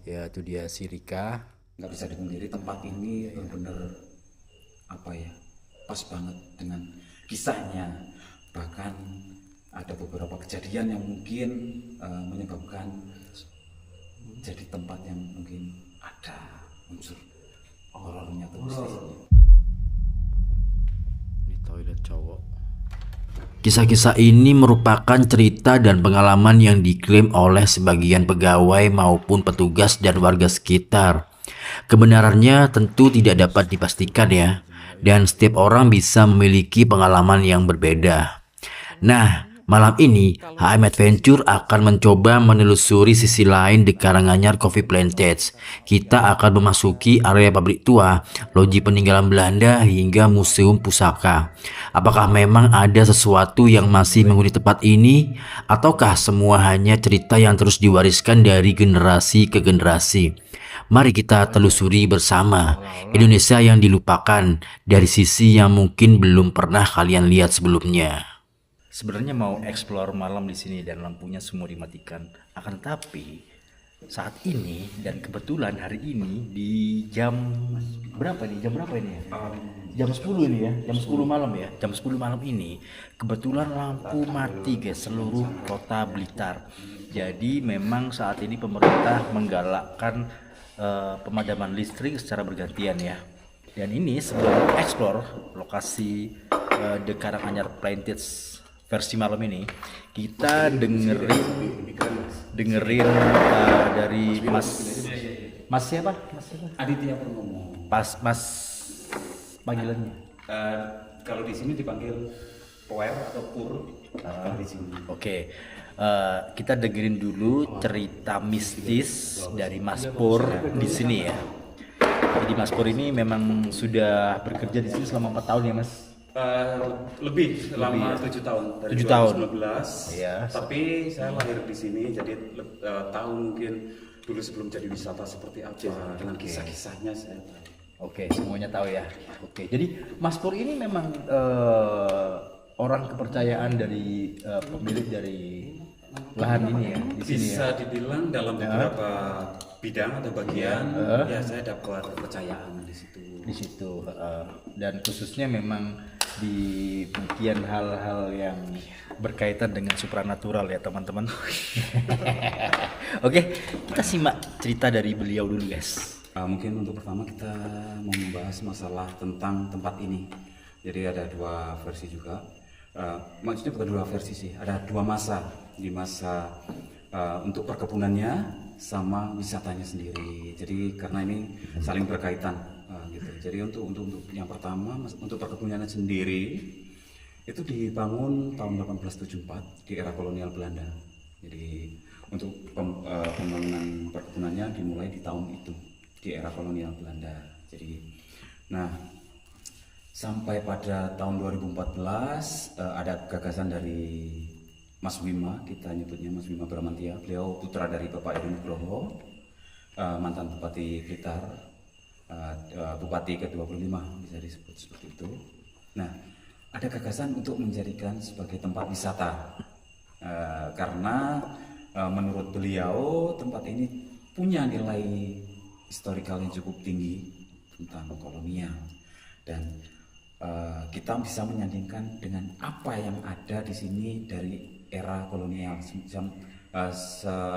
Ya itu dia si Rika. Nggak bisa dipungkiri tempat ini benar-benar apa ya, pas banget dengan kisahnya. Bahkan ada beberapa kejadian yang mungkin menyebabkan jadi tempat yang mungkin ada unsur horornya atau mistisnya. Ini toilet cowok. Kisah-kisah ini merupakan cerita dan pengalaman yang diklaim oleh sebagian pegawai maupun petugas dan warga sekitar. Kebenarannya tentu tidak dapat dipastikan ya, dan setiap orang bisa memiliki pengalaman yang berbeda. Nah, malam ini HM Adventure akan mencoba menelusuri sisi lain di Karanganyar Coffee Plantage. Kita akan memasuki area pabrik tua, loji peninggalan Belanda hingga museum pusaka. Apakah memang ada sesuatu yang masih menghuni tempat ini, ataukah semua hanya cerita yang terus diwariskan dari generasi ke generasi? Mari kita telusuri bersama Indonesia yang dilupakan dari sisi yang mungkin belum pernah kalian lihat sebelumnya. Sebenarnya mau explore malam di sini dan lampunya semua dimatikan. Akan tetapi saat ini dan kebetulan hari ini di jam berapa nih? Jam berapa ini ya? Jam 10 ini ya. Jam 10 malam ya. Jam 10 malam ini kebetulan lampu mati guys seluruh kota Blitar. Jadi memang saat ini pemerintah menggalakkan pemadaman listrik secara bergantian ya. Dan ini sebelum explore lokasi The Karanganyar Plantage versi malam ini, kita dengerin dari Mas siapa? Aditya Purnomo. Mas panggilannya. Kalau di sini dipanggil Poer atau Pur. Kalau di sini. Oke. Kita dengerin dulu cerita mistis dari Mas Pur di sini ya. Jadi Mas Pur ini memang sudah bekerja di sini selama 4 tahun ya Mas. Lebih selama 7 tahun dari 7 tahun. 2019. Iya. Tapi saya lahir di sini, jadi tahu mungkin dulu sebelum jadi wisata seperti apa, dengan kisah-kisahnya saya tahu. Oke, semuanya tahu ya. Oke, jadi Mas Pur ini memang orang kepercayaan dari pemilik dari lahan ini ya di sini Bisa ya. dibilang dalam beberapa bidang atau bagian, ya saya dapat kepercayaan di situ. Di situ dan khususnya memang di bagian hal-hal yang berkaitan dengan supranatural ya teman-teman. Oke, kita simak cerita dari beliau dulu guys. Mungkin untuk pertama kita mau membahas masalah tentang tempat ini. Jadi ada dua versi juga. Maksudnya bukan dua versi sih, ada dua masa. Di masa untuk perkebunannya sama wisatanya sendiri. Jadi karena ini saling berkaitan gitu. Jadi untuk yang pertama untuk perkebunannya sendiri itu dibangun tahun 1874 di era kolonial Belanda. Jadi untuk pembangunan perkebunannya dimulai di tahun itu di era kolonial Belanda. Jadi nah sampai pada tahun 2014 ada gagasan dari Mas Wima, kita nyebutnya Mas Wima Bramantia. Beliau putra dari Bapak Edi Nugroho, mantan Bupati Blitar, Bupati ke-25 bisa disebut seperti itu. Nah, ada gagasan untuk menjadikan sebagai tempat wisata karena menurut beliau tempat ini punya nilai historikal yang cukup tinggi tentang kolonial dan kita bisa menyandingkan dengan apa yang ada di sini dari era kolonial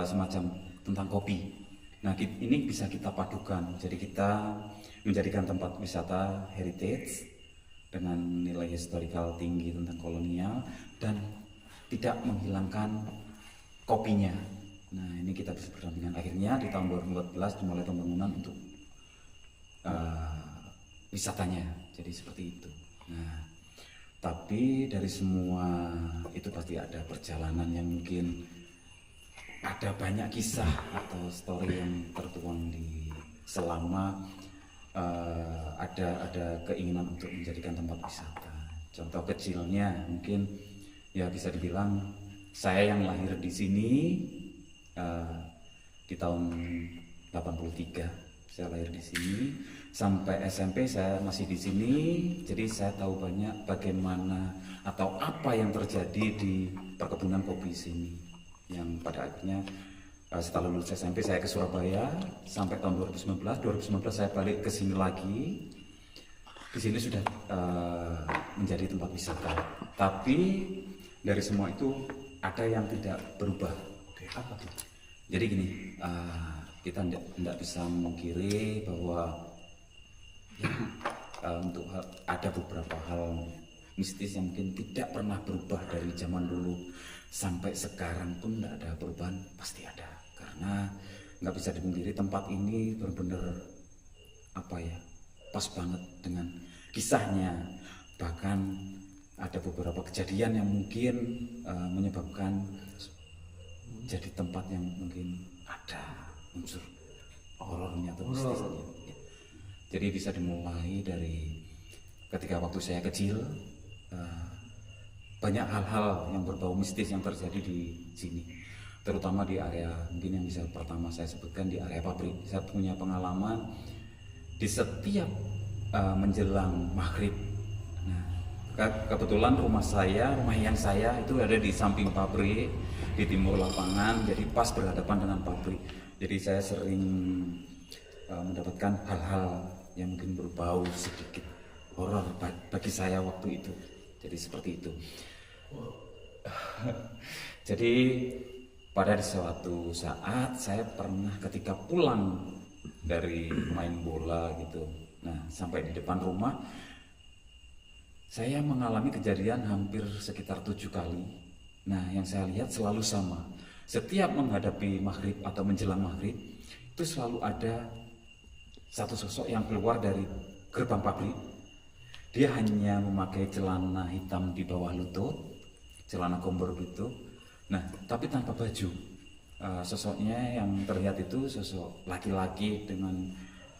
semacam tentang kopi. Nah, ini bisa kita padukan. Jadi kita menjadikan tempat wisata heritage dengan nilai historikal tinggi tentang kolonial dan tidak menghilangkan kopinya. Nah, ini kita bisa berdampingan. Akhirnya di tahun 2014 dimulai pembangunan untuk wisatanya. Jadi seperti itu. Nah, tapi dari semua itu pasti ada perjalanan yang mungkin ada banyak kisah atau story yang tertuang di selama ada keinginan untuk menjadikan tempat wisata. Contoh kecilnya mungkin ya bisa dibilang saya yang lahir di sini di tahun 83 saya lahir di sini. Sampai SMP saya masih di sini, jadi saya tahu banyak bagaimana atau apa yang terjadi di perkebunan kopi sini, yang pada akhirnya Setelah lulus SMP saya ke Surabaya sampai tahun 2019 saya balik ke sini lagi. Di sini sudah menjadi tempat wisata. Tapi dari semua itu ada yang tidak berubah. Apa tuh? Jadi gini, kita tidak bisa memungkiri bahwa ya, untuk ada beberapa hal mistis yang mungkin tidak pernah berubah dari zaman dulu sampai sekarang pun tidak ada perubahan, pasti ada. Karena nggak bisa dipungkiri tempat ini benar-benar pas banget dengan kisahnya. Bahkan ada beberapa kejadian yang mungkin menyebabkan jadi tempat yang mungkin ada unsur horornya atau mistisnya. Jadi bisa dimulai dari ketika waktu saya kecil, banyak hal-hal yang berbau mistis yang terjadi di sini, terutama di area mungkin yang bisa pertama saya sebutkan di area pabrik. Saya punya pengalaman di setiap menjelang maghrib. Nah, kebetulan rumah yang saya itu ada di samping pabrik, di timur lapangan, jadi pas berhadapan dengan pabrik. Jadi saya sering mendapatkan hal-hal yang mungkin berbau sedikit horor bagi saya waktu itu. Jadi seperti itu. Jadi pada suatu saat saya pernah ketika pulang dari main bola gitu, nah sampai di depan rumah saya mengalami kejadian hampir sekitar 7 kali. Nah yang saya lihat selalu sama. Setiap menghadapi maghrib atau menjelang maghrib itu selalu ada satu sosok yang keluar dari gerbang pabrik. Dia hanya memakai celana hitam di bawah lutut, celana kompor gitu. Nah, tapi tanpa baju. Sosoknya yang terlihat itu sosok laki-laki dengan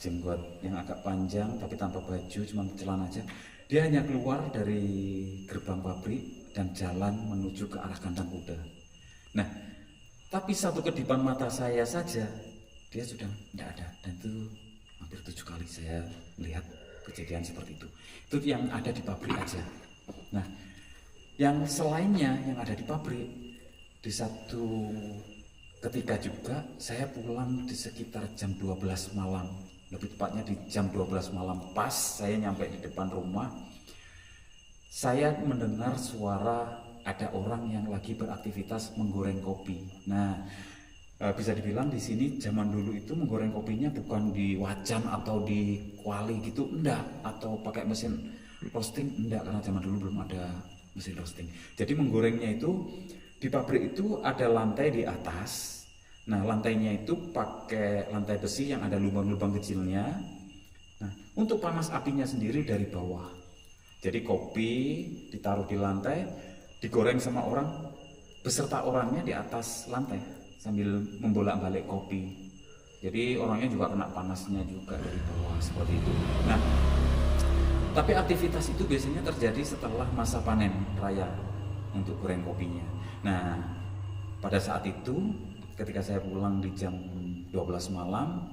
jenggot yang agak panjang, tapi tanpa baju, cuma celana aja. Dia hanya keluar dari gerbang pabrik dan jalan menuju ke arah kandang kuda. Nah, tapi satu kedipan mata saya saja, dia sudah tidak ada. Dan itu hampir 7 kali saya melihat kejadian seperti itu. Itu yang ada di pabrik aja. Nah, yang selainnya yang ada di pabrik, di satu ketika juga saya pulang di sekitar jam 12 malam. Lebih tepatnya di jam 12 malam pas saya nyampe di depan rumah. Saya mendengar suara ada orang yang lagi beraktivitas menggoreng kopi. Nah, bisa dibilang di sini zaman dulu itu menggoreng kopinya bukan di wajan atau di kuali gitu, enggak, atau pakai mesin roasting, enggak, karena zaman dulu belum ada mesin roasting. Jadi menggorengnya itu di pabrik itu ada lantai di atas. Nah, lantainya itu pakai lantai besi yang ada lubang-lubang kecilnya. Nah, untuk panas apinya sendiri dari bawah. Jadi kopi ditaruh di lantai, digoreng sama orang beserta orangnya di atas lantai sambil membolak-balik kopi. Jadi orangnya juga kena panasnya juga dari bawah seperti itu. Nah, tapi aktivitas itu biasanya terjadi setelah masa panen raya untuk goreng kopinya. Nah, pada saat itu ketika saya pulang di jam 12 malam,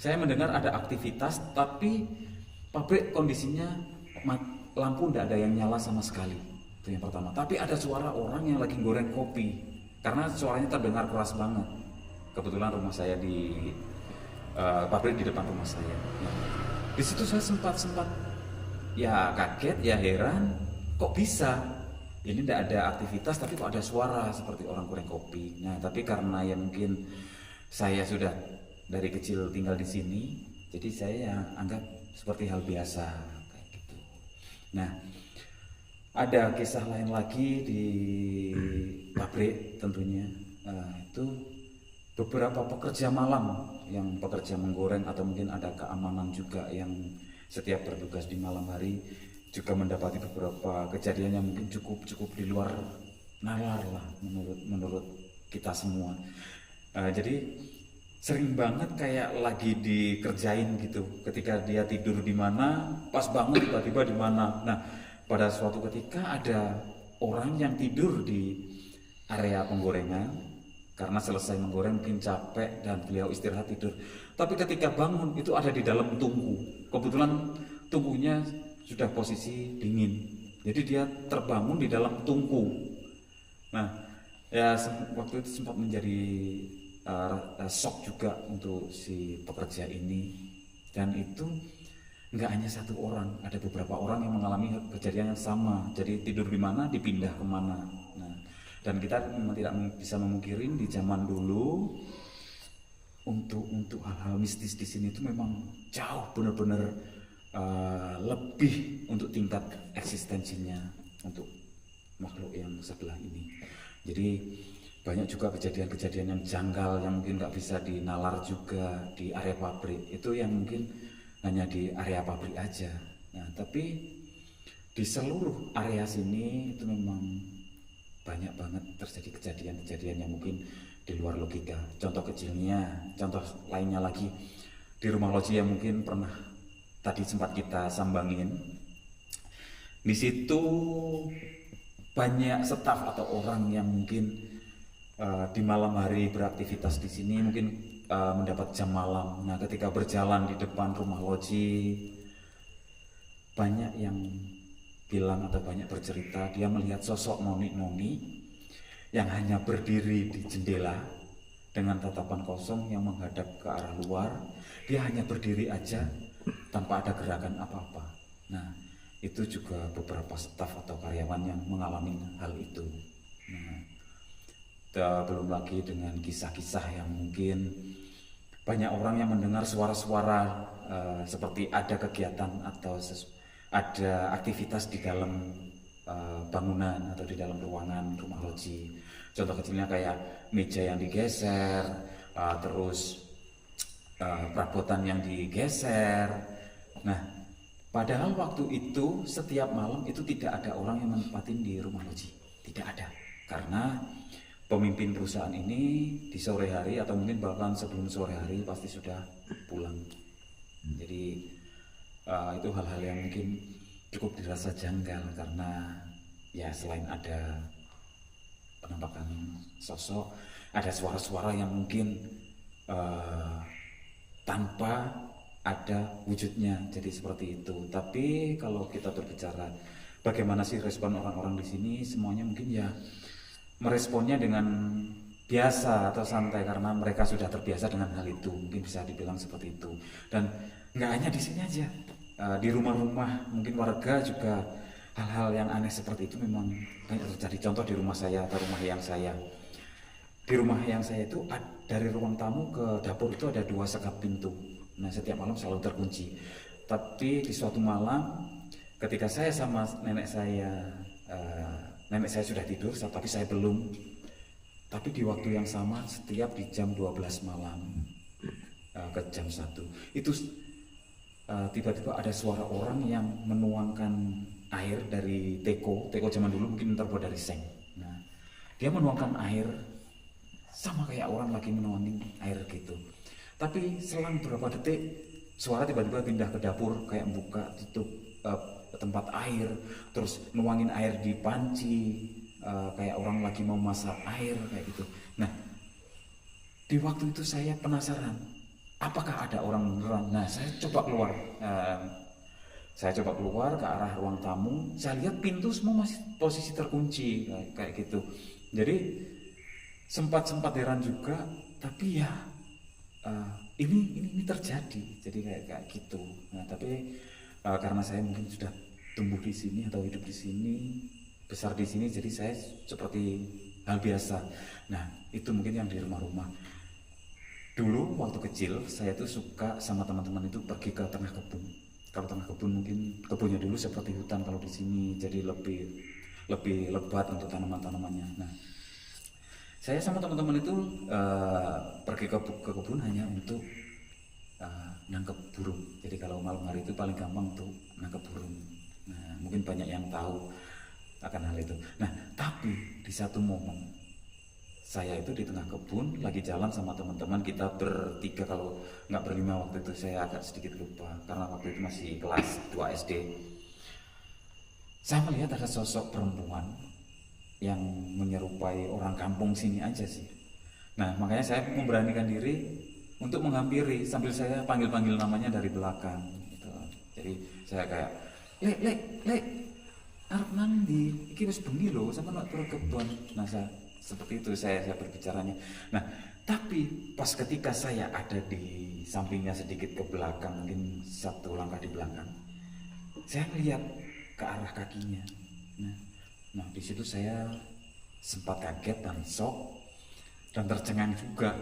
saya mendengar ada aktivitas tapi pabrik kondisinya lampu tidak ada yang nyala sama sekali. Itu yang pertama. Tapi ada suara orang yang lagi goreng kopi. Karena suaranya terdengar keras banget. Kebetulan rumah saya di pabrik di depan rumah saya. Nah, di situ saya sempat ya kaget, ya heran, kok bisa? Ini tidak ada aktivitas tapi kok ada suara seperti orang goreng kopi. Nah, tapi karena ya mungkin saya sudah dari kecil tinggal di sini, jadi saya anggap seperti hal biasa kayak gitu. Nah, ada kisah lain lagi di pabrik tentunya. Itu beberapa pekerja malam yang bekerja menggoreng atau mungkin ada keamanan juga yang setiap bertugas di malam hari juga mendapati beberapa kejadian yang mungkin cukup di luar nalar lah menurut kita semua. Jadi sering banget kayak lagi dikerjain gitu. Ketika dia tidur di mana, pas banget tiba-tiba di mana. Nah, pada suatu ketika ada orang yang tidur di area penggorengan karena selesai menggoreng mungkin capek dan beliau istirahat tidur. Tapi ketika bangun itu ada di dalam tungku. Kebetulan tungkunya sudah posisi dingin. Jadi dia terbangun di dalam tungku. Nah, ya waktu itu sempat menjadi shock juga untuk si pekerja ini. Dan itu nggak hanya satu orang, ada beberapa orang yang mengalami kejadian yang sama. Jadi tidur di mana dipindah kemana. Nah, dan kita memang tidak bisa memungkiri di zaman dulu untuk hal-hal mistis di sini itu memang jauh benar-benar lebih untuk tingkat eksistensinya untuk makhluk yang sebelah ini. Jadi banyak juga kejadian-kejadian yang janggal yang mungkin nggak bisa dinalar juga di area pabrik. Itu yang mungkin hanya di area pabrik aja. Nah, tapi di seluruh area sini itu memang banyak banget terjadi kejadian-kejadian yang mungkin di luar logika. Contoh kecilnya, contoh lainnya lagi di rumah loji yang mungkin pernah tadi sempat kita sambangin. Di situ banyak staf atau orang yang mungkin di malam hari beraktivitas di sini, mungkin mendapat jam malam. Nah, ketika berjalan di depan rumah loji, banyak yang bilang atau banyak bercerita dia melihat sosok noni-noni yang hanya berdiri di jendela dengan tatapan kosong yang menghadap ke arah luar. Dia hanya berdiri aja tanpa ada gerakan apa-apa. Nah, itu juga beberapa staf atau karyawan yang mengalami hal itu. Nah, belum lagi dengan kisah-kisah yang mungkin banyak orang yang mendengar suara-suara seperti ada kegiatan atau ada aktivitas di dalam bangunan atau di dalam ruangan rumah loji. Contoh kecilnya kayak meja yang digeser, terus perabotan yang digeser. Nah, padahal waktu itu setiap malam itu tidak ada orang yang menempatin di rumah loji, tidak ada, karena pemimpin perusahaan ini di sore hari atau mungkin bahkan sebelum sore hari pasti sudah pulang. Jadi itu hal-hal yang mungkin cukup dirasa janggal karena ya selain ada penampakan sosok, ada suara-suara yang mungkin tanpa ada wujudnya, jadi seperti itu. Tapi kalau kita berbicara bagaimana sih respon orang-orang di sini, semuanya mungkin ya meresponnya dengan biasa atau santai karena mereka sudah terbiasa dengan hal itu, mungkin bisa dibilang seperti itu. Dan nggak hanya di sini aja, di rumah-rumah mungkin warga juga hal-hal yang aneh seperti itu memang banyak terjadi. Contoh di rumah saya atau rumah yang saya, di rumah yang saya itu dari ruang tamu ke dapur itu ada 2 sekap pintu. Nah, setiap malam selalu terkunci. Tapi di suatu malam ketika saya sama nenek saya sudah tidur, tapi saya belum. Tapi di waktu yang sama, setiap di jam 12 malam ke jam 1 itu tiba-tiba ada suara orang yang menuangkan air dari teko zaman dulu mungkin terbuat dari seng. Nah, dia menuangkan air sama kayak orang lagi menuangin air gitu. Tapi selang beberapa detik suara tiba-tiba pindah ke dapur, kayak buka tutup tempat air, terus nuangin air di panci, kayak orang lagi mau masak air kayak gitu. Nah, di waktu itu saya penasaran, apakah ada orang beneran? Nah, saya coba keluar ke arah ruang tamu. Saya lihat pintu semua masih posisi terkunci kayak gitu. Jadi sempat heran juga, tapi ya ini terjadi. Jadi kayak gitu. Nah, tapi karena saya mungkin sudah tumbuh di sini atau hidup di sini, besar di sini, jadi saya seperti hal biasa. Nah, itu mungkin yang di rumah-rumah. Dulu waktu kecil saya tuh suka sama teman-teman itu pergi ke tengah kebun. Kalau tengah kebun mungkin kebunnya dulu seperti hutan kalau di sini, jadi lebih lebat untuk tanaman-tanamannya. Nah, saya sama teman-teman itu pergi ke kebun hanya untuk nangkep burung. Jadi kalau malam hari itu paling gampang untuk nangkep burung. Nah, mungkin banyak yang tahu akan hal itu. Nah, tapi di satu momen saya itu di tengah kebun lagi jalan sama teman-teman, kita bertiga, kalau nggak berlima waktu itu, saya agak sedikit lupa karena waktu itu masih kelas 2 SD. Saya melihat ada sosok perempuan yang menyerupai orang kampung sini aja sih. Nah, makanya saya memberanikan diri untuk menghampiri sambil saya panggil-panggil namanya dari belakang gitu. Jadi saya kayak lek arep nang ndi iki wis bengi lho, sampe nak turun kebon. Nah, seperti itu saya berbicaranya. Nah, tapi pas ketika saya ada di sampingnya sedikit ke belakang, mungkin 1 langkah di belakang, saya melihat ke arah kakinya. Nah, di situ saya sempat kaget dan shock dan tercengang juga.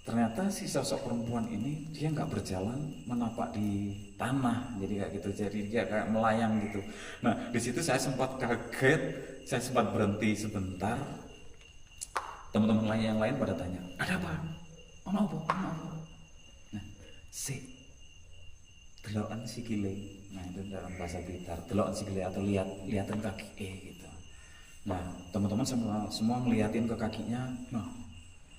Ternyata si sosok perempuan ini dia nggak berjalan menapak di tanah, jadi kayak gitu, jadi dia kayak melayang gitu. Nah, di situ saya sempat kaget, saya sempat berhenti sebentar. Teman-teman lain yang lain pada tanya, ada apa? Ono apa? Nah, delokan sikile. Nah, itu dalam bahasa Blitar, delokan sikile atau lihatan kaki gitu. Nah, teman-teman semua ngeliatin ke kakinya. Nah,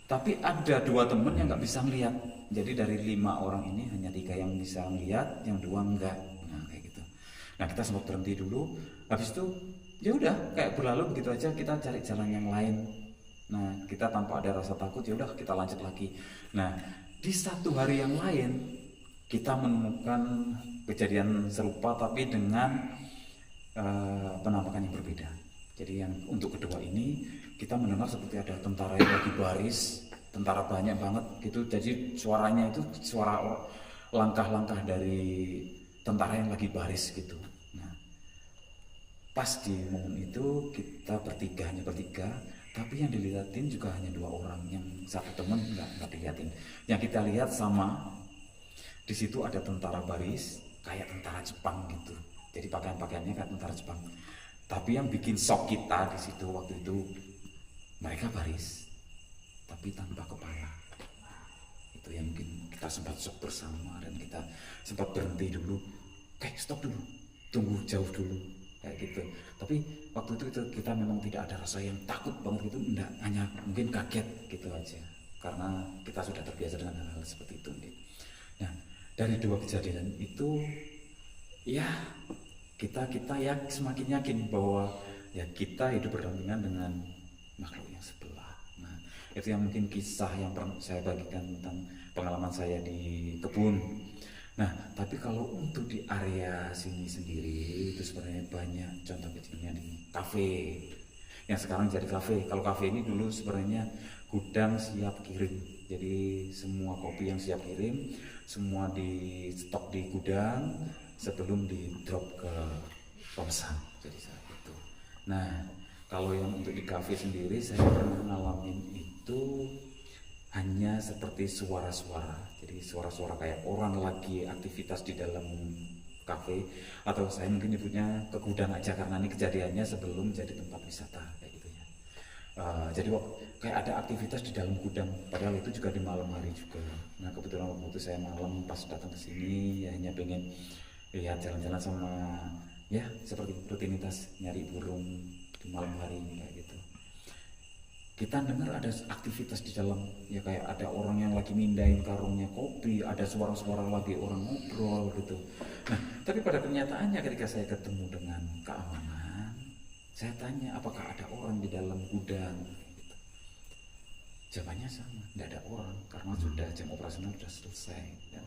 tapi ada 2 teman yang nggak bisa ngeliat. Jadi dari 5 orang ini hanya 3 yang bisa ngeliat, yang 2 enggak. Nah, kayak gitu. Nah, kita sempat berhenti dulu. Habis itu ya udah kayak berlalu begitu aja, kita cari jalan yang lain. Nah, kita tanpa ada rasa takut, ya udah kita lanjut lagi. Nah, di 1 hari yang lain kita menemukan kejadian serupa tapi dengan penampakan yang berbeda. Jadi yang untuk kedua ini kita mendengar seperti ada tentara yang lagi baris, tentara banyak banget gitu. Jadi suaranya itu suara langkah-langkah dari tentara yang lagi baris gitu. Nah, pas di momen itu kita hanya bertiga, tapi yang dilihatin juga hanya 2 orang, yang 1 teman nggak dilihatin. Yang kita lihat sama di situ ada tentara baris kayak tentara Jepang gitu. Jadi pakaiannya kayak tentara Jepang. Tapi yang bikin shock kita di situ waktu itu, mereka baris tapi tanpa kepala. Itu yang bikin kita sempat shock bersama dan kita sempat berhenti dulu. Stop dulu, tunggu jauh dulu kayak gitu. Tapi waktu itu kita memang tidak ada rasa yang takut banget gitu, enggak, hanya mungkin kaget gitu aja karena kita sudah terbiasa dengan hal seperti itu. Nah, dari 2 kejadian itu ya kita ya semakin yakin bahwa ya kita hidup berdampingan dengan makhluk yang sebelah. Nah, itu yang mungkin kisah yang pernah saya bagikan tentang pengalaman saya di kebun. Nah, tapi kalau untuk di area sini sendiri itu sebenarnya banyak contoh kecilnya di kafe yang sekarang jadi kafe. Kalau kafe ini dulu sebenarnya gudang siap kirim. Jadi semua kopi yang siap kirim semua di stok di gudang sebelum di drop ke pemesan. Jadi saat itu. Nah, kalau yang untuk di kafe sendiri saya pernah ngalamin itu hanya seperti suara-suara. Jadi suara-suara kayak orang lagi aktivitas di dalam kafe, atau saya mungkin nyebutnya ke gudang aja karena ini kejadiannya sebelum jadi tempat wisata kayak gitu ya. Jadi kayak ada aktivitas di dalam gudang, padahal itu juga di malam hari juga. Nah, kebetulan waktu itu saya malam pas datang ke sini ya hanya pengen lihat jalan-jalan sama ya seperti rutinitas nyari burung di malam hari kayak gitu. Kita dengar ada aktivitas di dalam, ya kayak ada orang yang lagi mindahin karungnya kopi, ada suara-suara lagi orang ngobrol gitu. Nah, tapi pada kenyataannya ketika saya ketemu dengan keamanan, saya tanya apakah ada orang di dalam gudang gitu. Jawabannya sama, tidak ada orang karena sudah jam operasional sudah selesai dan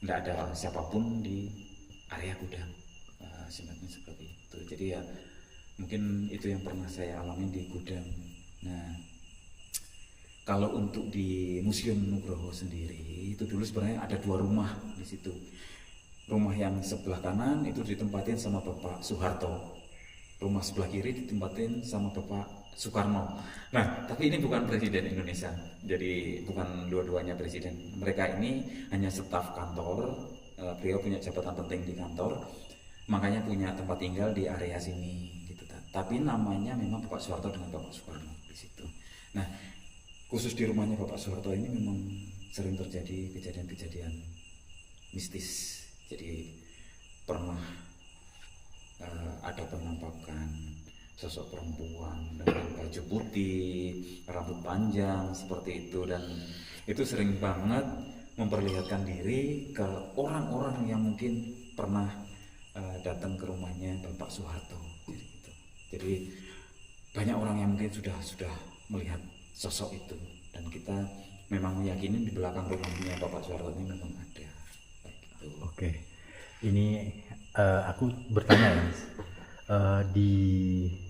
tidak ada siapapun di area gudang. Simpatnya seperti itu. Jadi ya mungkin itu yang pernah saya alami di gudang. Nah, kalau untuk di Museum Nugroho sendiri itu dulu sebenarnya ada 2 rumah di situ. Rumah yang sebelah kanan itu ditempatin sama Bapak Soeharto. Rumah sebelah kiri ditempatin sama Bapak Soekarno. Nah, tapi ini bukan presiden Indonesia. Jadi bukan dua-duanya presiden. Mereka ini hanya staf kantor. Beliau punya jabatan penting di kantor. Makanya punya tempat tinggal di area sini gitu. Tapi namanya memang Bapak Soeharto dengan Bapak Soekarno di situ. Nah, khusus di rumahnya Bapak Soeharto ini memang sering terjadi kejadian-kejadian mistis. Jadi pernah ada penampakan sosok perempuan dengan baju putih, rambut panjang seperti itu, dan itu sering banget memperlihatkan diri ke orang-orang yang mungkin pernah datang ke rumahnya Bapak Soeharto. Jadi banyak orang yang mungkin sudah melihat sosok itu, dan kita memang meyakini di belakang rumahnya Bapak Soeharto ini memang ada. Gitu. Oke, ini aku bertanya ya, di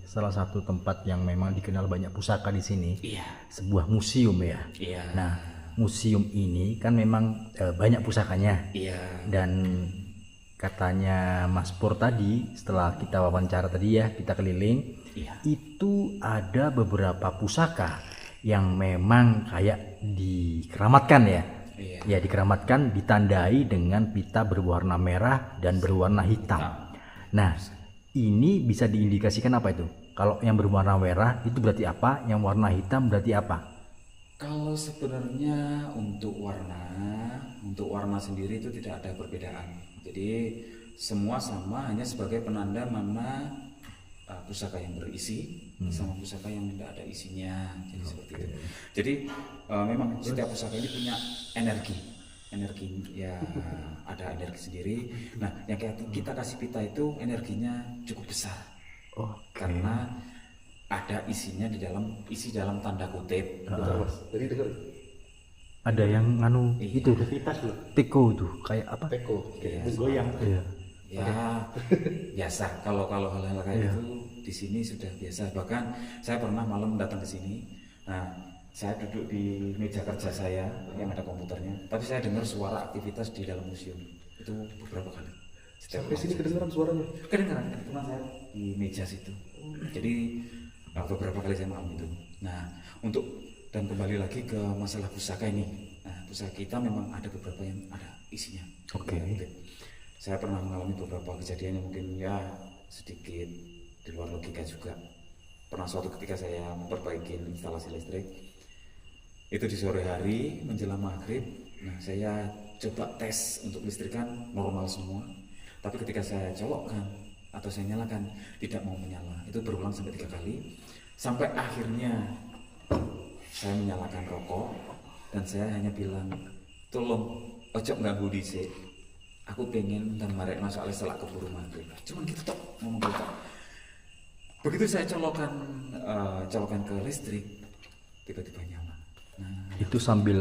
salah satu tempat yang memang dikenal banyak pusaka di sini, Iya. sebuah museum ya. Iya. Nah, museum ini kan memang banyak pusakanya. Iya. Dan katanya Mas Pur tadi, setelah kita wawancara tadi ya, kita keliling, Iya. itu ada beberapa pusaka yang memang kayak dikeramatkan ya. Iya. Ya, dikeramatkan, ditandai dengan pita berwarna merah dan berwarna hitam. Nah, ini bisa diindikasikan apa itu? Kalau yang berwarna merah itu berarti apa? Yang warna hitam berarti apa? Kalau sebenarnya untuk warna sendiri itu tidak ada perbedaan. Jadi semua sama, hanya sebagai penanda mana pusaka yang berisi sama pusaka yang tidak ada isinya. Jadi seperti itu. Jadi memang setiap pusaka ini punya energi ya, ada energi sendiri. Nah, yang kita kasih pita itu energinya cukup besar. Karena ada isinya isi dalam tanda kutip. Ada yang nganu Iya. itu teko itu kayak apa? Iya. goyang. Iya. Ya biasa, kalau hal-hal kayak itu di sini sudah biasa. Bahkan saya pernah malam datang ke sini. Nah, saya duduk di meja kerja saya yang ada komputernya, tapi saya dengar suara aktivitas di dalam museum itu beberapa kali. Sampai sini kedengaran suaranya. Kedengaran saya di meja situ. Jadi beberapa kali saya malam itu. Nah, dan kembali lagi ke masalah pusaka ini. Nah, pusaka kita memang ada beberapa yang ada isinya. Oke. Saya pernah mengalami beberapa kejadian yang mungkin ya sedikit di luar logika juga. Pernah suatu ketika saya memperbaiki instalasi listrik, itu di sore hari menjelang maghrib. Nah, saya coba tes untuk listrikan normal semua, tapi ketika saya colokkan atau saya nyalakan tidak mau menyala. Itu berulang sampai 3 kali, sampai akhirnya saya menyalakan rokok dan saya hanya bilang, tolong ojo ganggu dhisik, aku pengen dan marek masuk alis selak keburu maghrib. Cuman gitu tok, ngomong gitu tok. Begitu saya colokan ke listrik, tiba-tiba nyala. Nah, Itu sambil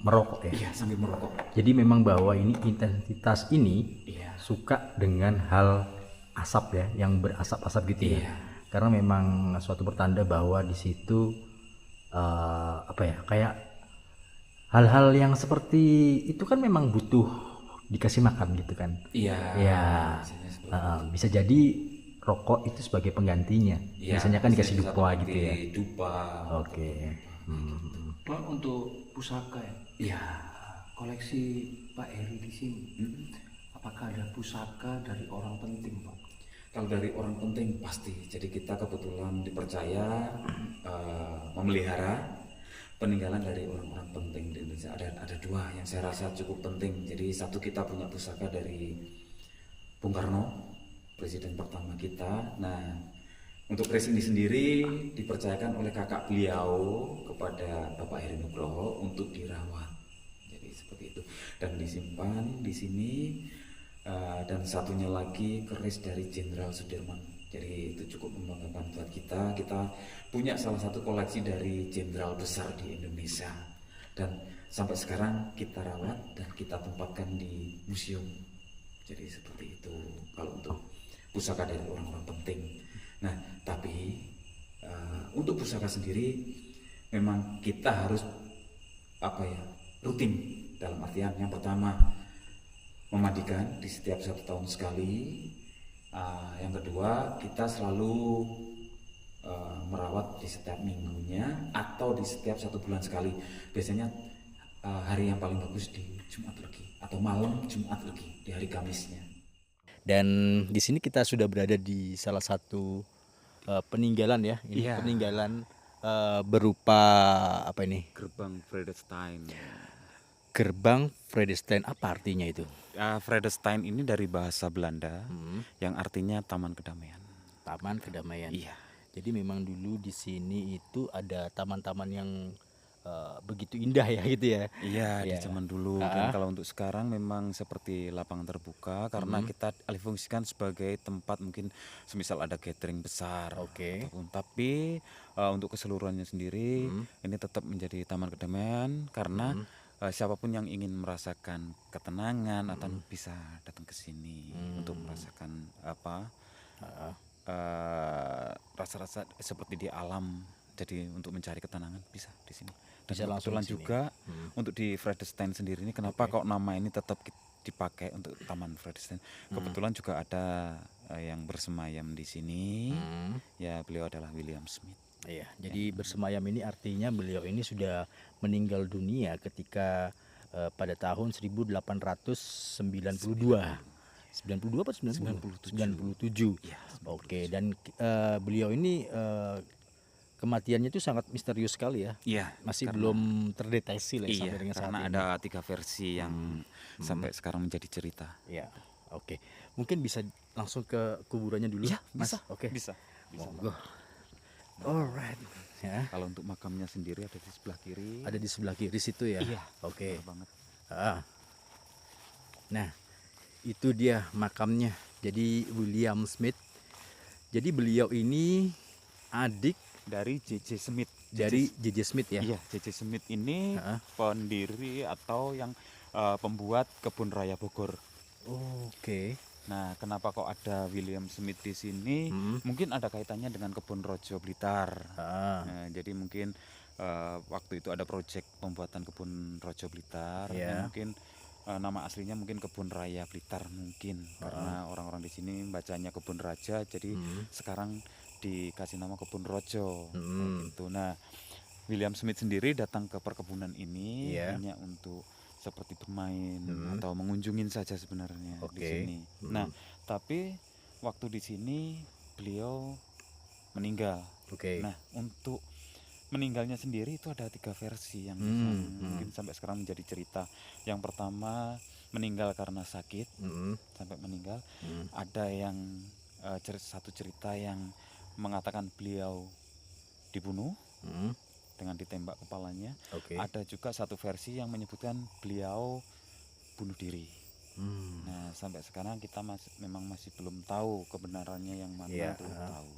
merokok ya. iya, sambil merokok. Jadi memang bahwa ini intensitas ini Iya. suka dengan hal asap ya, yang berasap-asap gitu ya. Iya. Karena memang suatu pertanda bahwa di situ apa ya, kayak hal-hal yang seperti itu kan memang butuh dikasih makan gitu kan. Iya. Ya, biasanya seperti bisa jadi rokok itu sebagai penggantinya. Iya, Biasanya kan dikasih bisa dupa seperti gitu ya. Dupa. Oke. Pak, untuk pusaka ya, Iya. koleksi Pak Heri di sini, apakah ada pusaka dari orang penting, Pak? Kalau dari orang penting pasti. Jadi kita kebetulan dipercaya memelihara peninggalan dari orang-orang penting di Indonesia. Ada 2 yang saya rasa cukup penting. Jadi satu, kita punya pusaka dari Bung Karno, presiden pertama kita. Nah, untuk kris ini sendiri dipercayakan oleh kakak beliau kepada Bapak Heri Nugroho untuk dirawat. Jadi seperti itu, dan disimpan di sini. Dan satunya lagi keris dari Jenderal Sudirman. Jadi itu cukup membanggakan buat kita. Kita punya salah satu koleksi dari jenderal besar di Indonesia, dan sampai sekarang kita rawat dan kita tempatkan di museum. Jadi seperti itu kalau untuk pusaka dari orang-orang penting. Nah, tapi untuk pusaka sendiri memang kita harus rutin, dalam artian yang pertama memandikan di setiap 1 tahun sekali. Yang kedua, kita selalu merawat di setiap minggunya atau di setiap 1 bulan sekali. Biasanya hari yang paling bagus di Jumat Legi atau malam Jumat Legi, di hari Kamisnya. Dan di sini kita sudah berada di salah satu peninggalan ya. Ini Iya. peninggalan berupa apa ini? Gerbang Vredestein. Gerbang Vredestein, apa artinya itu? Vredestein ini dari bahasa Belanda yang artinya Taman Kedamaian. Taman Kedamaian. Iya. Jadi memang dulu di sini itu ada taman-taman yang begitu indah ya gitu ya. Iya, di Iya. zaman dulu. Dan kalau untuk sekarang memang seperti lapangan terbuka, karena kita alih fungsikan sebagai tempat mungkin semisal ada gathering besar. Oke. Tapi untuk keseluruhannya sendiri ini tetap menjadi Taman Kedamaian, karena siapapun yang ingin merasakan ketenangan atau bisa datang ke sini untuk merasakan rasa-rasa seperti di alam. Jadi untuk mencari ketenangan bisa di sini. Dan Bisa langsung kebetulan di sini. juga untuk di Vredestein sendiri ini kenapa kok nama ini tetap dipakai untuk Taman Vredestein? Kebetulan juga ada yang bersemayam di sini. Ya beliau adalah William Smith. Iya, jadi bersemayam ini artinya beliau ini sudah meninggal dunia ketika pada tahun 1892. 92 apa 90? 97. Iya, Oke, dan beliau ini kematiannya itu sangat misterius sekali ya. Iya, Masih karena- belum terdeteksi lah ya Iya, sampai dengan saat karena ini. ada 3 versi yang sampai sekarang menjadi cerita. Ya, oke. Mungkin bisa langsung ke kuburannya dulu, Iya, Mas. bisa. Oke. Bisa. Monggo. Alright. Ya, Kalau untuk makamnya sendiri ada di sebelah kiri. ada di sebelah kiri situ ya. Iya. Oke. Benar banget. Ah. Nah, itu dia makamnya. Jadi William Smith. Jadi beliau ini adik Dari J.J. Smith. dari J.J. Smith ya. Iya, J.J. Smith ini Heeh. pendiri atau yang pembuat Kebun Raya Bogor. Oke. Nah, kenapa kok ada William Smith di sini? Mungkin ada kaitannya dengan Kebun Rojo Blitar. Ah. Nah, jadi mungkin waktu itu ada proyek pembuatan Kebun Rojo Blitar. Iya. Nah, mungkin nama aslinya mungkin Kebun Raya Blitar mungkin karena orang-orang di sini bacanya Kebun Raja, jadi sekarang dikasih nama Kebun Rojo. Kayak gitu. Nah, William Smith sendiri datang ke perkebunan ini Iya. hanya untuk seperti bermain atau mengunjungin saja sebenarnya di Oke. sini. Nah, tapi waktu di sini beliau meninggal. Oke. Nah, untuk meninggalnya sendiri itu ada 3 versi yang mungkin sampai sekarang menjadi cerita. Yang pertama meninggal karena sakit sampai meninggal. Ada yang satu cerita yang mengatakan beliau dibunuh dengan ditembak kepalanya. Oke. Ada juga satu versi yang menyebutkan beliau bunuh diri. Nah, sampai sekarang kita memang masih belum tahu kebenarannya yang mana Iya, itu tahu.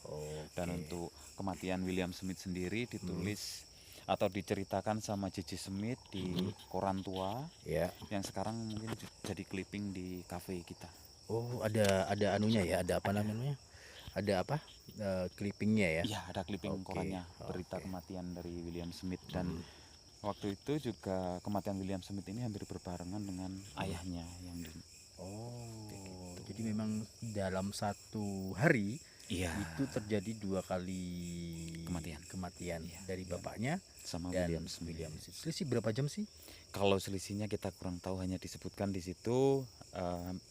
Oke. Dan untuk kematian William Smith sendiri ditulis atau diceritakan sama J.J. Smith di koran tua Ya. yang sekarang mungkin jadi clipping di cafe kita. Oh, ada anunya ya, ada apa namanya? Ada apa? Clippingnya ya. Iya, ada clipping Oke, korannya berita kematian dari William Smith. Dan waktu itu juga kematian William Smith ini hampir berbarengan dengan ayahnya yang di Oh, jadi memang dalam satu hari Iya. itu terjadi 2 kali Kematian. dari bapaknya sama dan William Smith. William Smith. Selisih berapa jam sih? Kalau selisihnya kita kurang tahu, hanya disebutkan di situ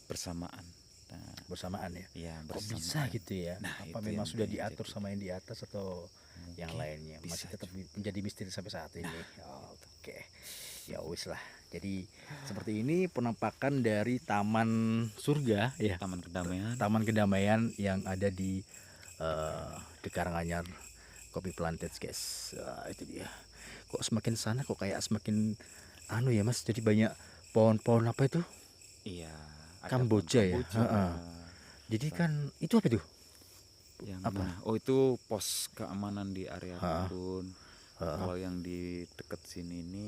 bersamaan. Nah, Bersamaan ya. iya, Kok bersamaan. bisa gitu ya? Nah, Apa itu memang yang sudah menjadi- diatur sama yang di atas atau yang lainnya? Masih bisa tetap menjadi misteri sampai saat ini. Oke. Ya wis lah. Jadi seperti ini penampakan dari Taman Surga ya. Taman Kedamaian. Taman Kedamaian yang ada di Karanganyar Kopi Plantage guys. Itu dia. Kok semakin sana kok kayak semakin anu ya Mas. Jadi banyak pohon-pohon apa itu? Iya. ada Kamboja ya. Kamboja. Heeh. Jadi kan itu apa itu? Yang mana? Oh, itu pos keamanan di area kebun. Kalau yang di dekat sini ini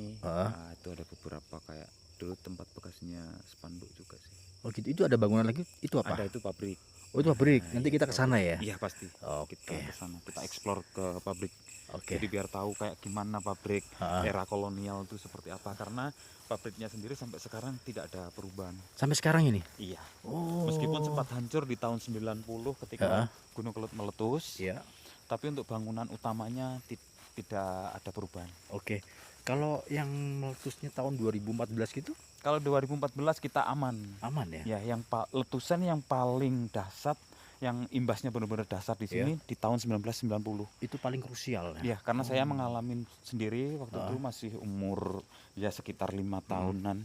itu ada beberapa kayak dulu tempat bekasnya spanduk juga sih. Oh gitu. Itu ada bangunan lagi. Itu apa? Ada itu pabrik. Oh itu pabrik. Nanti kita ke sana ya. Iya pasti. Oke. Kita ke sana. Kita explore ke pabrik. Oke. Jadi biar tahu kayak gimana pabrik era kolonial itu seperti apa, karena pabriknya sendiri sampai sekarang tidak ada perubahan. Sampai sekarang ini. Iya. Oh. Meskipun sempat hancur di tahun 90 ketika Gunung Kelut meletus, Iya. tapi untuk bangunan utamanya tidak ada perubahan. Oke. Kalau yang meletusnya tahun 2014 gitu Kalau 2014 kita aman. aman ya? Ya, yang letusan yang paling dahsyat, yang imbasnya benar-benar dahsyat di sini di tahun 1990. Itu paling krusial ya. Ya, karena saya mengalami sendiri waktu itu masih umur ya sekitar 5 tahunan.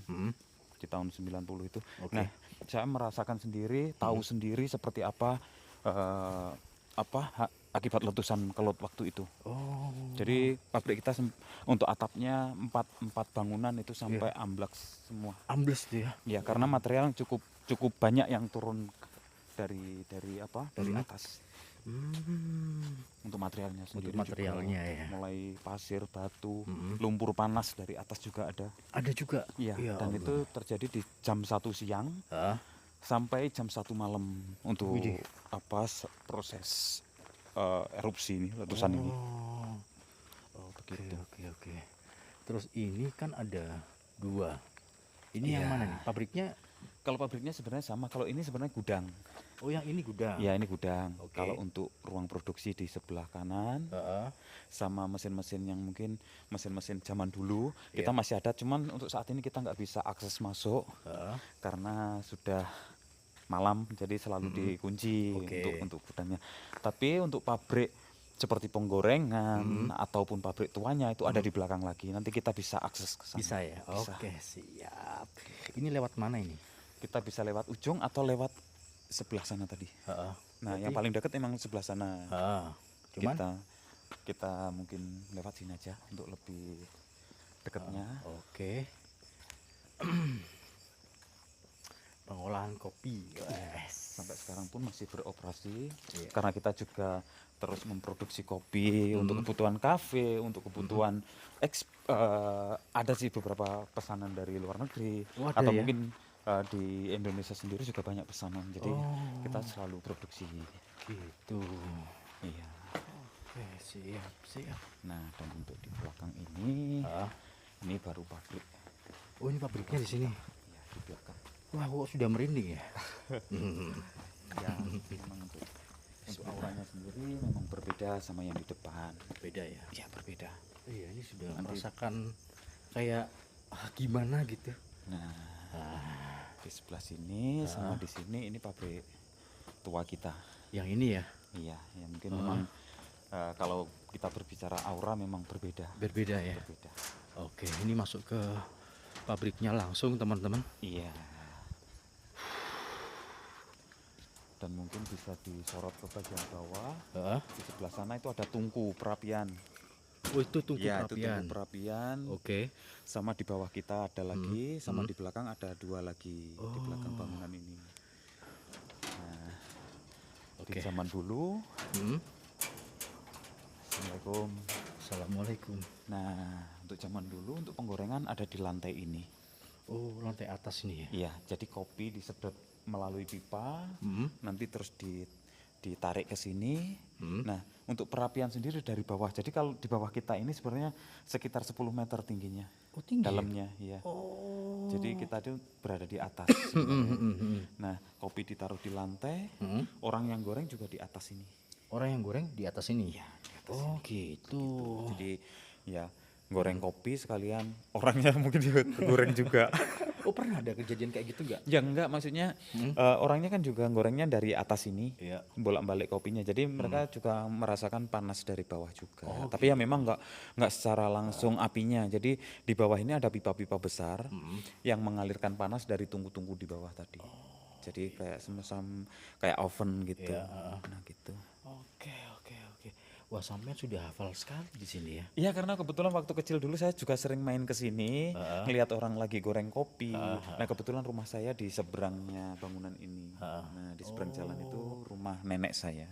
Di tahun 90 itu. Oke. Nah, saya merasakan sendiri, tahu sendiri seperti apa akibat letusan Kelut waktu itu. Oh. Jadi pabrik kita untuk atapnya empat bangunan itu sampai amblak semua. Ambles tuh ya. Ya, karena material yang cukup banyak yang turun dari atas. Untuk materialnya sendiri materialnya juga, ya. mulai pasir, batu, lumpur panas dari atas juga ada. Ada juga. Iya, Ya dan Allah. itu terjadi di jam 1 siang Ah, sampai jam 1 malam untuk proses erupsi ini, letusan ini. Oh, oke. Terus ini kan ada 2. Ini yang Iya. mana nih? Pabriknya? Kalau pabriknya sebenarnya sama, kalau ini sebenarnya gudang. Oh, yang ini gudang. Ya, ini gudang. Oke. Kalau untuk ruang produksi di sebelah kanan, Heeh. sama mesin-mesin yang mungkin mesin-mesin zaman dulu kita masih ada, cuman untuk saat ini kita nggak bisa akses masuk karena sudah malam, jadi selalu dikunci Oke. untuk gudangnya. Tapi untuk pabrik seperti penggorengan ataupun pabrik tuanya itu ada di belakang lagi. Nanti kita bisa akses ke sana. Bisa ya? Bisa. Oke, siap. Ini lewat mana ini? Kita bisa lewat ujung atau lewat sebelah sana tadi. Heeh. Nah, yang paling dekat emang sebelah sana. Cuman Kita mungkin lewat sini aja untuk lebih dekatnya. oke. Pengolahan kopi. Yes. Sampai sekarang pun masih beroperasi karena kita juga terus memproduksi kopi untuk kebutuhan kafe, untuk kebutuhan ada sih beberapa pesanan dari luar negeri Oh, ada atau ya? mungkin di Indonesia sendiri juga banyak pesanan. Jadi kita selalu produksi. Gitu. Iya. Oke, siap. Nah, dan untuk di belakang ini ini baru pabrik. Oh, ini pabriknya di sini. Ya, di belakang. Wah, kok sudah merinding ya? Ya, memang untuk auranya sendiri memang berbeda sama yang di depan. Beda ya? Ya, berbeda. Iya, ini sudah merasakan kayak gimana gitu. Nah, di sebelah sini sama di sini ini pabrik tua kita. Yang ini ya? Iya, ya mungkin memang kalau kita berbicara aura memang berbeda. Berbeda ya? Berbeda. Oke, ini masuk ke pabriknya langsung teman-teman. Iya. Dan mungkin bisa disorot ke bagian bawah. Di sebelah sana itu ada tungku perapian. Oh, itu tungku Ya, itu perapian. tungku perapian. Oke. Sama di bawah kita ada lagi, sama di belakang ada 2 lagi di belakang bangunan ini. Nah, di zaman dulu. Assalamualaikum. Assalamualaikum. Nah, untuk zaman dulu untuk penggorengan ada di lantai ini. Oh, lantai atas ini ya? Iya, jadi kopi disedot melalui pipa, nanti terus ditarik ke sini. Nah, untuk perapian sendiri dari bawah. Jadi kalau di bawah kita ini sebenarnya sekitar 10 meter tingginya. Oh, tinggi ya? Dalamnya, iya. Oh. Jadi kita itu berada di atas. Nah, kopi ditaruh di lantai, orang yang goreng juga di atas ini. Orang yang goreng di atas ini? Ya, di atas gitu. Jadi ya goreng kopi sekalian orangnya mungkin juga goreng juga. Oh, pernah ada kejadian kayak gitu nggak? Ya enggak, maksudnya orangnya kan juga gorengnya dari atas ini, Iya. bolak-balik kopinya. Jadi mereka juga merasakan panas dari bawah juga. Tapi ya memang enggak secara langsung apinya. Jadi di bawah ini ada pipa-pipa besar yang mengalirkan panas dari tungku-tungku di bawah tadi. Jadi kayak semacam kayak oven gitu. Nah gitu. Oke. Wah, sampean sudah hafal sekali di sini ya? Iya, karena kebetulan waktu kecil dulu saya juga sering main ke sini, ngelihat orang lagi goreng kopi. Nah, kebetulan rumah saya di seberangnya bangunan ini. Nah, di seberang jalan itu rumah nenek saya.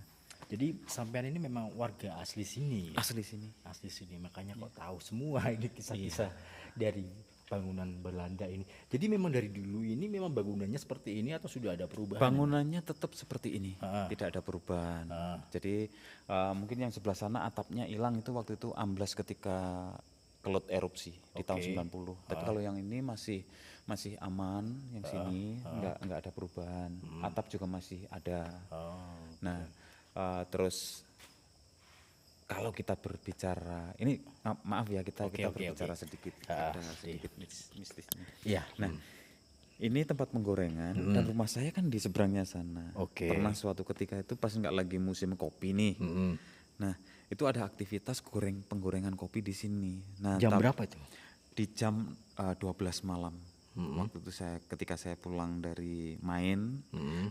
Jadi sampean ini memang warga asli sini? Asli sini. Asli sini, makanya kok tahu semua ini kisah-kisah dari bangunan Belanda ini. Jadi memang dari dulu ini memang bangunannya seperti ini atau sudah ada perubahan? Bangunannya tetap seperti ini, tidak ada perubahan. Jadi mungkin yang sebelah sana atapnya hilang itu waktu itu amblas ketika kelut erupsi di tahun 90. Tapi kalau yang ini masih aman, yang sini enggak ada perubahan. Atap juga masih ada. Nah, terus kalau kita berbicara ini maaf ya kita berbicara sedikit ada sedikit mistisnya. Iya. Nah, ini tempat penggorengan dan rumah saya kan di seberangnya sana. Oke. Pernah suatu ketika itu pas nggak lagi musim kopi nih. Nah, itu ada aktivitas penggorengan kopi di sini. Nah, Jam berapa itu? di jam 12 malam. Waktu itu ketika saya pulang dari main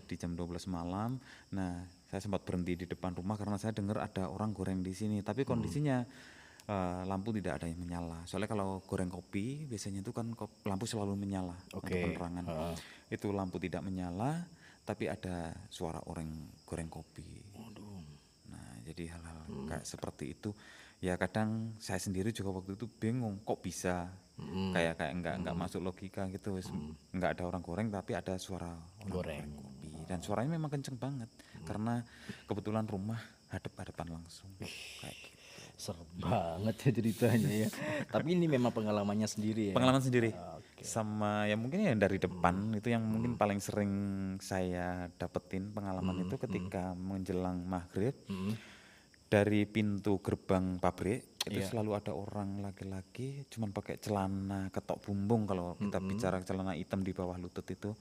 di jam 12 malam. Nah, saya sempat berhenti di depan rumah karena saya dengar ada orang goreng di sini. Tapi kondisinya lampu tidak ada yang menyala. Soalnya kalau goreng kopi biasanya itu kan lampu selalu menyala untuk penerangan. Itu lampu tidak menyala, tapi ada suara orang goreng kopi. Nah, jadi hal-hal kayak seperti itu Ya kadang saya sendiri juga waktu itu bingung kok bisa kayak nggak masuk logika gitu wis. Nggak ada orang goreng tapi ada suara orang goreng kopi dan suaranya memang kenceng banget karena kebetulan rumah hadap-hadapan langsung kayak gitu. Serem banget ya ceritanya ya. Tapi ini memang pengalamannya sendiri ya. Pengalaman sendiri sama ya mungkin ya dari depan itu yang mungkin paling sering saya dapetin pengalaman itu ketika menjelang maghrib. Dari pintu gerbang pabrik itu selalu ada orang laki-laki cuman pakai celana ketok bumbung, kalau kita bicara celana hitam di bawah lutut itu,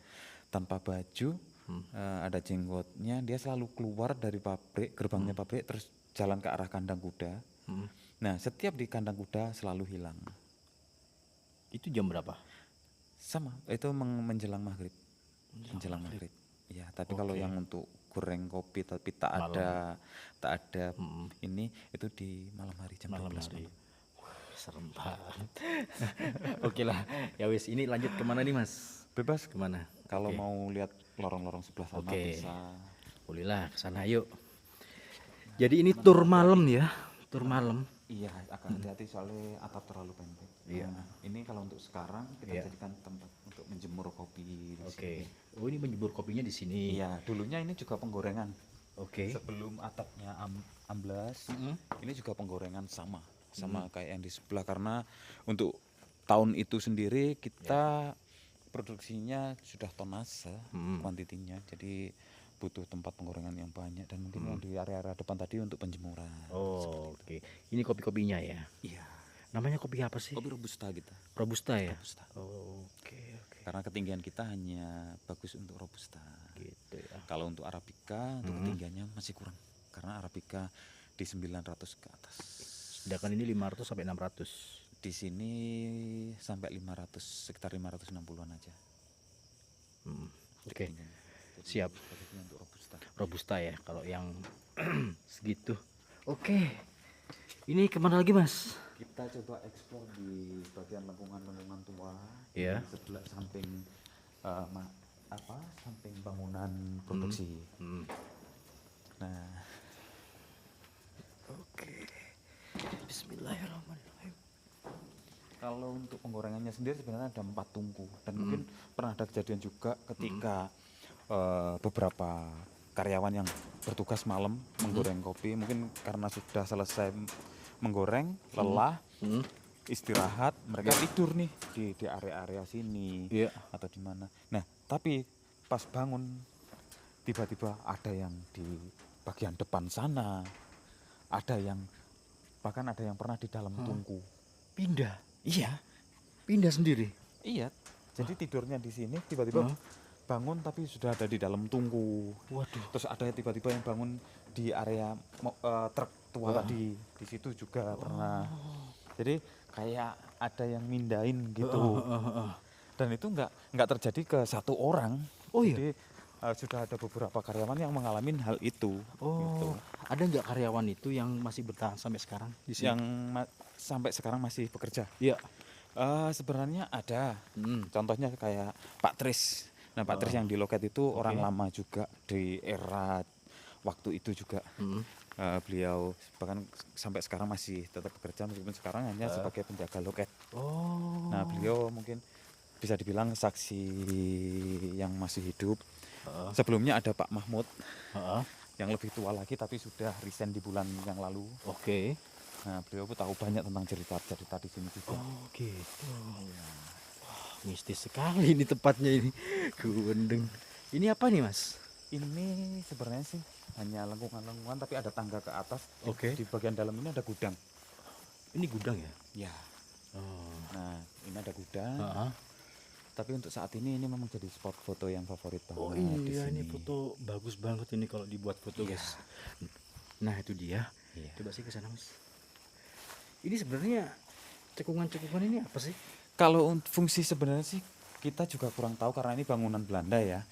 tanpa baju, ada jenggotnya, dia selalu keluar dari pabrik, gerbangnya pabrik, terus jalan ke arah kandang kuda. Nah setiap di kandang kuda selalu hilang. Itu jam berapa? Sama itu menjelang maghrib. Menjelang maghrib. Ya, tapi kalau yang untuk goreng kopi tapi tak ada ini itu di malam hari jam 12 malam. Serem banget. Oke lah, ya wis ini lanjut kemana nih Mas? Bebas Kemana? kalau mau lihat lorong-lorong sebelah sana bisa. Boleh lah kesana yuk. Jadi ini tur malam ya, tur malam. Iya, agak hati-hati soalnya atap terlalu pendek. Iya. Nah, ini kalau untuk sekarang kita jadikan tempat untuk menjemur kopi di sini. Oh ini menjemur kopinya di sini. Iya, dulunya ini juga penggorengan. Oke. Sebelum atapnya amblas, ini juga penggorengan sama kayak yang di sebelah, karena untuk tahun itu sendiri kita produksinya sudah tonase kuantitinya, jadi butuh tempat penggorengan yang banyak dan mungkin yang di area-area depan tadi untuk penjemuran. Oh, oke. Ini kopi-kopinya ya. Iya. Namanya kopi apa sih? Kopi robusta kita. Robusta ya. Robusta. Oh, oke. Karena ketinggian kita hanya bagus untuk robusta. Gitu ya. Kalau untuk arabica untuk ketinggiannya masih kurang. Karena arabica di 900 ke atas. Sedangkan ini 500 sampai 600. Di sini sampai 500, sekitar 560-an aja. Oke. Siap. Untuk robusta. Robusta ya kalau yang segitu. Oke. Ini kemana lagi Mas? Kita coba eksplor di bagian lengkungan-lengkungan tua. Iya. Di sebelah samping samping bangunan produksi. Nah, Oke. Bismillahirrahmanirrahim. kalau untuk penggorengannya sendiri sebenarnya ada 4 tungku dan mungkin pernah ada kejadian juga ketika beberapa karyawan yang bertugas malam menggoreng kopi, mungkin karena sudah selesai menggoreng, lelah, istirahat, mereka tidur nih di area-area sini atau di mana. Nah, tapi pas bangun tiba-tiba ada yang di bagian depan sana, bahkan ada yang pernah di dalam tungku. Pindah. Iya, Pindah sendiri. iya. Jadi tidurnya di sini tiba-tiba bangun tapi sudah ada di dalam tungku. Waduh. Terus ada tiba-tiba yang bangun di area truk tua tadi, di situ juga pernah. Jadi kayak ada yang mindahin gitu. Dan itu nggak terjadi ke satu orang. Oh iya? Jadi sudah ada beberapa karyawan yang mengalami hal itu. Gitu. Ada nggak karyawan itu yang masih bertahan sampai sekarang di sini? Yang sampai sekarang masih bekerja. Iya. Sebenarnya ada. Contohnya kayak Pak Tris. Nah, Pak Tris yang di loket itu orang lama juga di era waktu itu juga. Beliau bahkan sampai sekarang masih tetap bekerja meskipun sekarang hanya sebagai penjaga loket. Nah, beliau mungkin bisa dibilang saksi yang masih hidup. Sebelumnya ada Pak Mahmud yang lebih tua lagi tapi sudah resign di bulan yang lalu. Oke. Nah, beliau pun tahu banyak tentang cerita-cerita di sini juga. Oh gitu. Wah, mistis sekali ini tempatnya ini. Gundeng. Ini apa nih Mas? Ini sebenarnya sih hanya lengkungan-lengkungan tapi ada tangga ke atas. Oke. Di bagian dalam ini ada gudang. Ini gudang ya? Ya. Oh. Nah, ini ada gudang. Tapi untuk saat ini memang jadi spot foto yang favorit banget. Oh di iya, sini. ini foto bagus banget ini kalau dibuat foto guys. Nah itu dia. Iya. Coba sih ke sana Mas. Ini sebenarnya cekungan-cekungan ini apa sih? Kalau fungsi sebenarnya sih kita juga kurang tahu karena ini bangunan Belanda ya.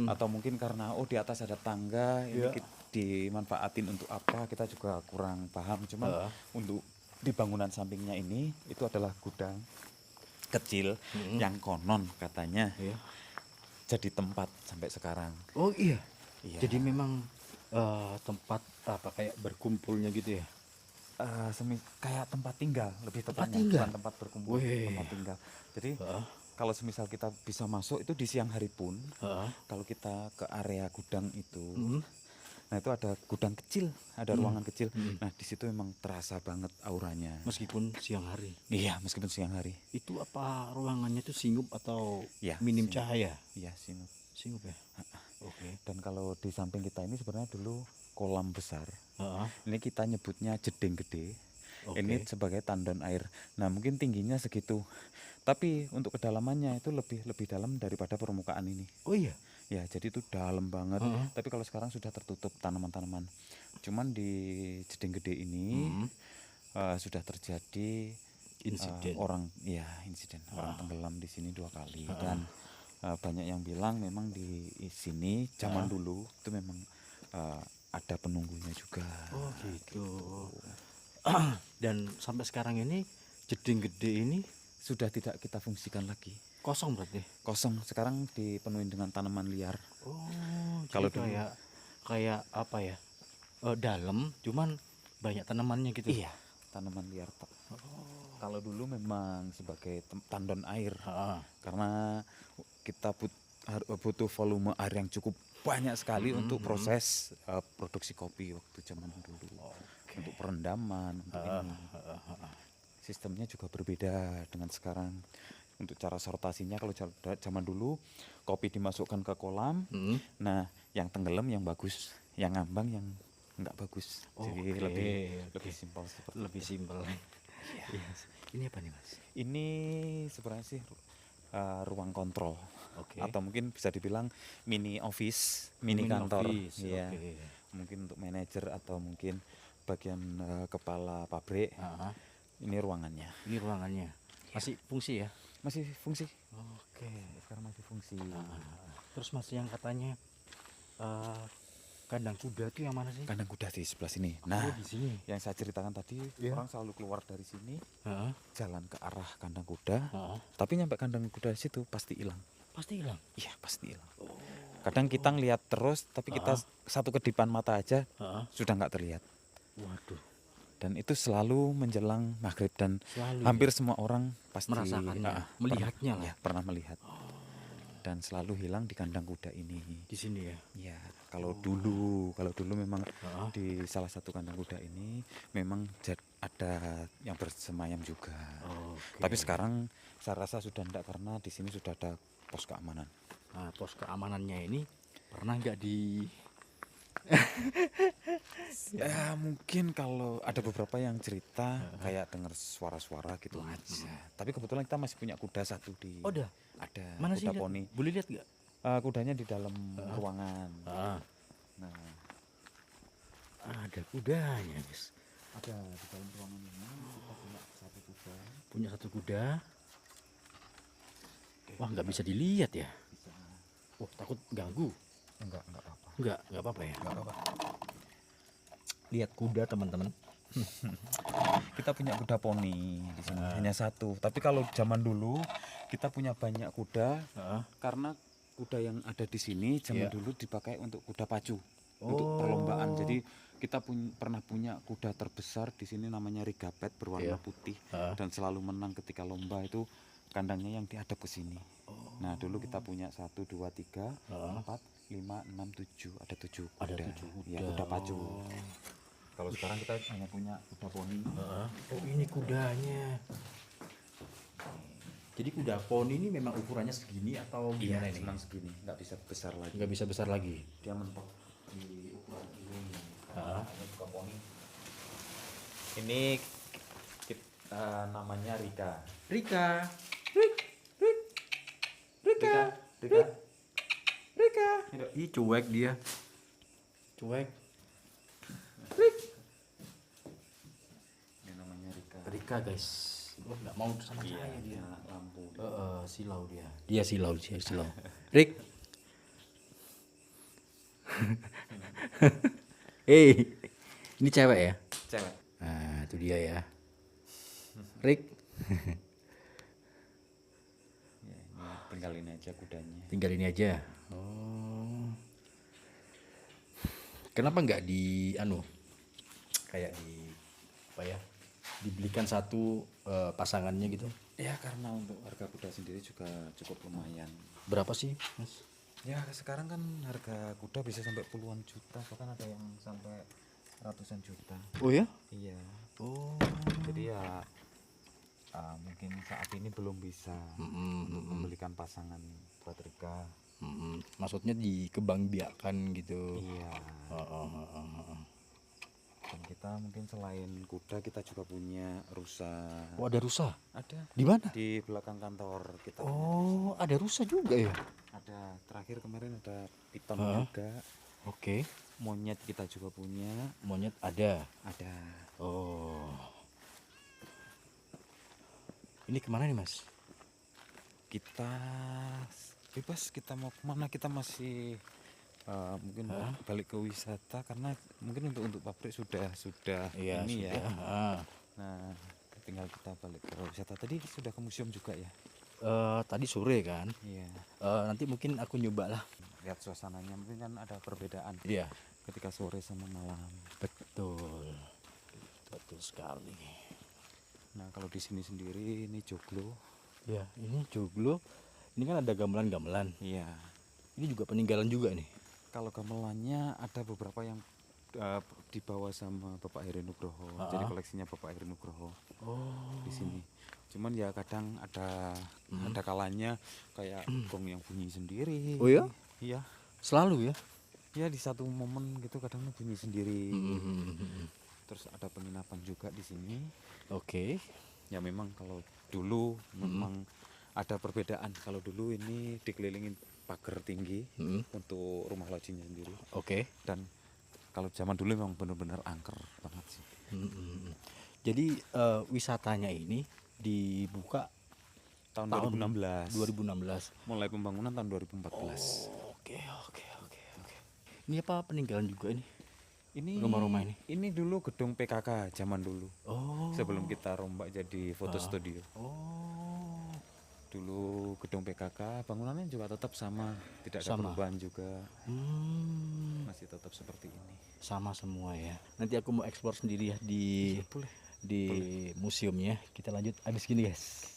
Atau mungkin karena di atas ada tangga ini dimanfaatin untuk apa kita juga kurang paham. Cuman untuk di bangunan sampingnya ini itu adalah gudang kecil yang konon katanya jadi tempat sampai sekarang. Oh iya. Iya. Jadi memang tempat apa kayak berkumpulnya gitu ya? kayak tempat tinggal lebih tepatnya, tinggal? bukan tempat berkumpul, Wih. tempat tinggal. Jadi kalau semisal kita bisa masuk itu di siang hari pun, kalau kita ke area gudang itu, nah itu ada gudang kecil, ada ruangan kecil. Nah di situ memang terasa banget auranya. Meskipun siang hari. Iya, meskipun siang hari. Itu apa ruangannya itu singup atau Ya, minim singup. cahaya? Iya, sini. Singup ya. Oke. Dan kalau di samping kita ini sebenarnya dulu kolam besar. Heeh. Ini kita nyebutnya jeding gede. Oke. Ini sebagai tandon air. Nah mungkin tingginya segitu. Tapi untuk kedalamannya itu lebih dalam daripada permukaan ini. Oh iya. Ya jadi itu dalam banget. Tapi kalau sekarang sudah tertutup tanaman-tanaman. Cuman di jeding gede ini sudah terjadi Insiden. insiden orang tenggelam di sini 2 kali. Dan banyak yang bilang memang di sini zaman dulu itu memang ada penunggunya juga. Oh gitu. Dan sampai sekarang ini jeding gede ini Sudah tidak kita fungsikan lagi, kosong berarti. kosong. Sekarang dipenuhi dengan tanaman liar. Oh, Kalau jadi kayak apa ya? Dalam, cuman banyak tanamannya gitu. Iya, tanaman liar Pak. Kalau dulu memang sebagai tandon air, karena kita butuh volume air yang cukup banyak sekali untuk proses produksi kopi waktu zaman dulu. Untuk perendaman, untuk ini. Sistemnya juga berbeda dengan sekarang. Untuk cara sortasinya, kalau zaman dulu kopi dimasukkan ke kolam, nah yang tenggelam yang bagus, yang ngambang yang enggak bagus. Jadi lebih simpel seperti Lebih simpel. Iya. Ini apa nih Mas? ini. Sebenarnya sih ruang kontrol, Oke. atau mungkin bisa dibilang mini office, mini Mini kantor. office, Iya. oke. Mungkin untuk manajer atau mungkin bagian kepala pabrik. Ini ruangannya. Ini ruangannya. Masih fungsi ya? Masih fungsi. Oke. Sekarang masih fungsi. Terus Mas yang katanya kandang kuda itu yang mana sih? Kandang kuda di sebelah sini. Nah, di sini. yang saya ceritakan tadi, orang selalu keluar dari sini, Heeh. jalan ke arah kandang kuda, Heeh. tapi nyampe kandang kuda situ pasti hilang. Pasti hilang. Iya, pasti hilang. Kadang kita ngeliat terus, tapi kita satu kedipan mata aja sudah nggak terlihat. Waduh. Dan itu selalu menjelang maghrib, dan Selalu, hampir semua orang pasti merasakannya, melihatnya lah. Ya, pernah melihat. Dan selalu hilang di kandang kuda ini. Di sini ya. Ya, kalau dulu memang di salah satu kandang kuda ini memang ada yang bersemayam juga. Oke. Tapi sekarang saya rasa sudah tidak, karena di sini sudah ada pos keamanan. Nah, pos keamanannya ini pernah nggak di Ya mungkin kalau ada beberapa yang cerita kayak dengar suara-suara gitu aja. Tapi kebetulan kita masih punya kuda satu di. Oh, ada? Ada Mana sih? kuda poni. Boleh lihat nggak? Kudanya di dalam ruangan. Nah, Ada kudanya, guys. ada di dalam ruangan ini kita punya satu kuda. Punya satu kuda. Wah, nggak bisa dilihat ya. Wah, takut ganggu. Enggak apa-apa. Nggak apa-apa ya. Lihat kuda teman-teman. Kita punya kuda poni di sini hanya satu. Tapi kalau zaman dulu kita punya banyak kuda, karena kuda yang ada di sini zaman dulu dipakai untuk kuda pacu, untuk perlombaan. Jadi kita pernah punya kuda terbesar di sini namanya Rigapet, berwarna putih, dan selalu menang ketika lomba. Itu kandangnya yang dihadap ke sini. Nah dulu kita punya 1, 2, 3, 4, 5, 6, 7. Ada 7 kuda. Ada 7 kuda. Ya, kuda pacu. Kalau sekarang kita hanya punya kuda poni. Oh, ini kudanya. Jadi kuda poni ini memang ukurannya segini atau Iya, gimana ini? cuman segini, nggak bisa besar lagi. Nggak bisa besar lagi. Dia mentok di ukuran ini. Ini kuda poni. Ini namanya Rika. Rika. Rika. Ih, cuek dia. Cuek. Ini namanya Rika. Rika, guys. Oh, nggak mau sama saya dia. Lampu. Silau dia. Dia silau. Rik. Ini cewek ya? Cewek. Nah, itu dia ya. Rik. Ya, ini tinggal ini aja kudanya. Tinggal ini aja. Oh. Kenapa nggak di kayak di apa ya, dibelikan satu pasangannya gitu. Ya karena untuk harga kuda sendiri juga cukup lumayan. Berapa sih Mas? Ya sekarang kan harga kuda bisa sampai puluhan juta, bahkan ada yang sampai ratusan juta. Oh ya? Iya. Oh. Jadi ya mungkin saat ini belum bisa untuk membelikan pasangan buat Rika. Maksudnya dikembangbiakan gitu. Iya. Dan kita mungkin selain kuda kita juga punya rusa. Oh, ada rusa? Ada Di mana? di belakang kantor kita. Oh, ada rusa juga ya? Ada, terakhir kemarin ada piton juga. Oke. Monyet kita juga punya. Monyet ada. Ada. Oh. Ini kemana nih Mas? Kita bebas, kita mau kemana, kita masih mungkin balik ke wisata, karena mungkin untuk pabrik sudah Iya, ini sudah. ya. Nah tinggal kita balik ke wisata. Tadi sudah ke museum juga ya. Tadi sore kan? Iya. Nanti mungkin aku nyoba lah. Lihat suasananya, mungkin kan ada perbedaan Iya. ketika sore sama malam. Betul. Betul sekali. Nah kalau di sini sendiri ini joglo. Ya, ini joglo. Ini kan ada gamelan-gamelan. Iya. Ini juga peninggalan juga nih. Kalau gamelannya ada beberapa yang dibawa sama Bapak Heri Nugroho. Jadi koleksinya Bapak Heri Nugroho. Di sini. Cuman ya kadang ada kalanya kayak gong yang bunyi sendiri. Oh ya? Iya. Selalu ya? Ya di satu momen gitu kadang bunyi sendiri. Terus ada penginapan juga di sini. Oke. Ya memang kalau dulu memang ada perbedaan. Kalau dulu ini dikelilingin pagar tinggi untuk rumah lodgingnya sendiri. Oke. Dan kalau zaman dulu memang benar-benar angker banget sih. Jadi wisatanya ini dibuka Tahun 2016. 2016. Mulai pembangunan tahun 2014. Oke. Ini apa peninggalan juga ini? Ini Rumah-rumah ini? Ini dulu gedung PKK zaman dulu. Oh. Sebelum kita rombak jadi foto studio. Oh. Dulu gedung PKK, bangunannya juga tetap sama, tidak ada Sama. perubahan juga. Masih tetap seperti ini. Sama semua ya. Nanti aku mau eksplor sendiri ya di Boleh. museumnya. Kita lanjut abis gini guys.